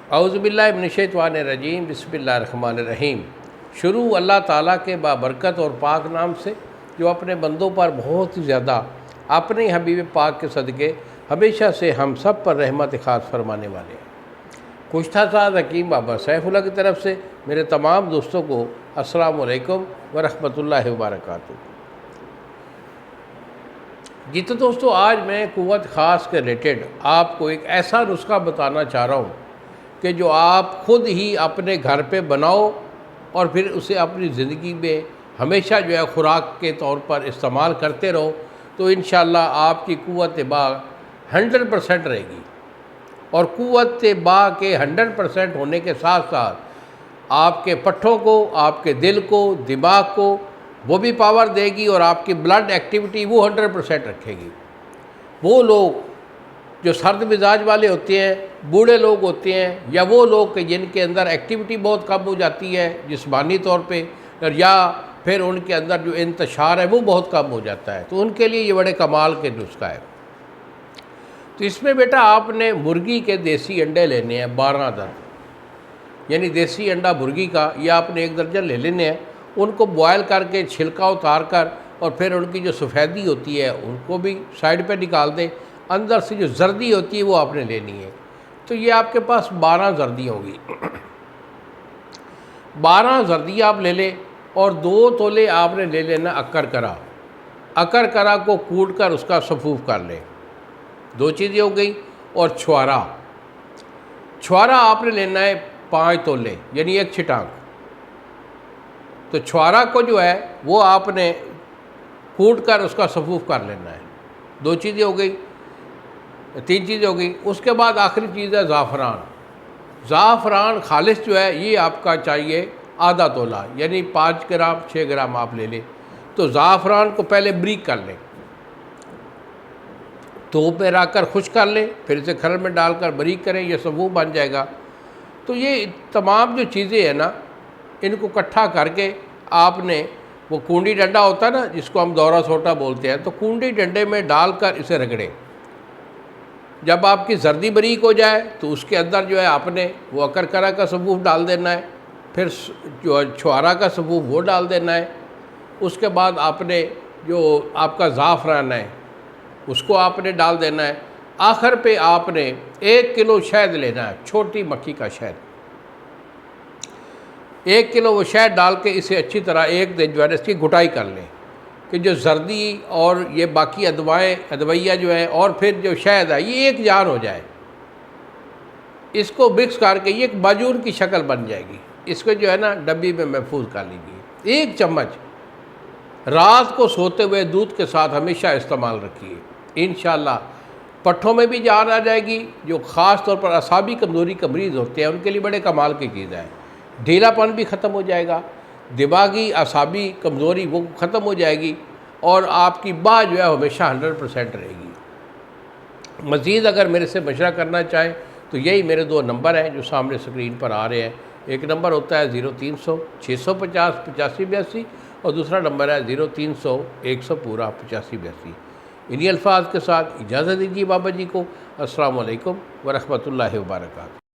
اعوذ باللہ من الشیطان الرجیم، بسم اللہ الرحمن الرحیم۔ شروع اللہ تعالیٰ کے بابرکت اور پاک نام سے، جو اپنے بندوں پر بہت ہی زیادہ اپنے حبیب پاک کے صدقے ہمیشہ سے ہم سب پر رحمت خاص فرمانے والے ہیں۔ کشتہ ساز حکیم بابا سیف اللہ کی طرف سے میرے تمام دوستوں کو السلام علیکم ورحمۃ اللہ وبرکاتہ۔ جی تو دوستو، آج میں قوت خاص کے ریلیٹڈ آپ کو ایک ایسا نسخہ بتانا چاہ رہا ہوں کہ جو آپ خود ہی اپنے گھر پہ بناؤ اور پھر اسے اپنی زندگی میں ہمیشہ جو ہے خوراک کے طور پر استعمال کرتے رہو، تو انشاءاللہ آپ کی قوت باغ 100% رہے گی۔ اور قوت باغ کے 100% ہونے کے ساتھ ساتھ آپ کے پٹھوں کو، آپ کے دل کو، دماغ کو وہ بھی پاور دے گی، اور آپ کی بلڈ ایکٹیویٹی وہ 100% رکھے گی۔ وہ لوگ جو سرد مزاج والے ہوتے ہیں، بوڑھے لوگ ہوتے ہیں، یا وہ لوگ کہ جن کے اندر ایکٹیویٹی بہت کم ہو جاتی ہے جسمانی طور پہ، یا پھر ان کے اندر جو انتشار ہے وہ بہت کم ہو جاتا ہے، تو ان کے لیے یہ بڑے کمال کے نسخہ ہے۔ تو اس میں بیٹا آپ نے مرغی کے دیسی انڈے لینے ہیں 12 درجن، یعنی دیسی انڈا مرغی کا یہ آپ نے 1 درجن لے لینے ہیں۔ ان کو بوائل کر کے چھلکا اتار کر، اور پھر ان کی جو سفیدی ہوتی ہے ان کو بھی سائڈ پہ نکال دیں، اندر سے جو زردی ہوتی ہے وہ آپ نے لینی ہے۔ تو یہ آپ کے پاس 12 زردی ہوگی، 12 زردی آپ لے لیں، اور 2 تولے آپ نے لے لینا اکر کرا کو کوٹ کر اس کا صفوف کر لیں، 2 چیزیں ہو گئی۔ اور چھوارا آپ نے لینا ہے 5 تولے، یعنی 1 چھٹانک۔ تو چھوارا کو جو ہے وہ آپ نے کوٹ کر اس کا صفوف کر لینا ہے، 2 چیزیں ہو گئی، 3 چیزیں ہو گئی۔ اس کے بعد آخری چیز ہے زعفران خالص جو ہے یہ آپ کا چاہیے آدھا تولہ، یعنی 5 گرام 6 گرام آپ لے لیں۔ تو زعفران کو پہلے بریک کر لیں، دھوپ میں رکھ کر خشک کر لیں، پھر اسے کھرل میں ڈال کر بریک کریں، یہ صفوف بن جائے گا۔ تو یہ تمام جو چیزیں ہیں نا، ان کو اکٹھا کر کے آپ نے وہ کنڈی ڈنڈا ہوتا ہے نا جس کو ہم دورہ سوٹا بولتے ہیں، تو کنڈی ڈنڈے میں ڈال کر اسے رگڑیں۔ جب آپ کی زردی بریک ہو جائے تو اس کے اندر جو ہے آپ نے وہ اکرکرا کا صفوف ڈال دینا ہے، پھر جو چھوارا کا صفوف وہ ڈال دینا ہے۔ اس کے بعد آپ نے جو آپ کا زعفران ہے اس کو آپ نے ڈال دینا ہے۔ آخر پہ آپ نے 1 کلو شہد لینا ہے، چھوٹی مکھی کا شہد، 1 کلو وہ شہد ڈال کے اسے اچھی طرح 1 دن جو ہے اس کی گھٹائی کر لیں، کہ جو زردی اور یہ باقی ادویہ جو ہے اور پھر جو شہد ہے یہ ایک جان ہو جائے۔ اس کو مکس کر کے یہ ایک معجون کی شکل بن جائے گی۔ اس کو جو ہے نا ڈبی میں محفوظ کر لیجیے۔ 1 چمچ رات کو سوتے ہوئے دودھ کے ساتھ ہمیشہ استعمال رکھیے، انشاءاللہ پٹھوں میں بھی جان آ جائے گی۔ جو خاص طور پر اعصابی کمزوری کا مریض ہوتے ہیں ان کے لیے بڑے کمال کی چیز ہے، ڈھیلا پن بھی ختم ہو جائے گا، دماغی اعصابی کمزوری وہ ختم ہو جائے گی، اور آپ کی باہ جو ہے ہمیشہ 100% رہے گی۔ مزید اگر میرے سے مشورہ کرنا چاہیں تو یہی میرے 2 نمبر ہیں جو سامنے سکرین پر آ رہے ہیں۔ ایک نمبر ہوتا ہے 0300 650 8582، اور دوسرا نمبر ہے 0300 100 پورا 8582۔ انہی الفاظ کے ساتھ اجازت دیجیے بابا جی کو۔ السلام علیکم ورحمۃ اللہ وبرکاتہ۔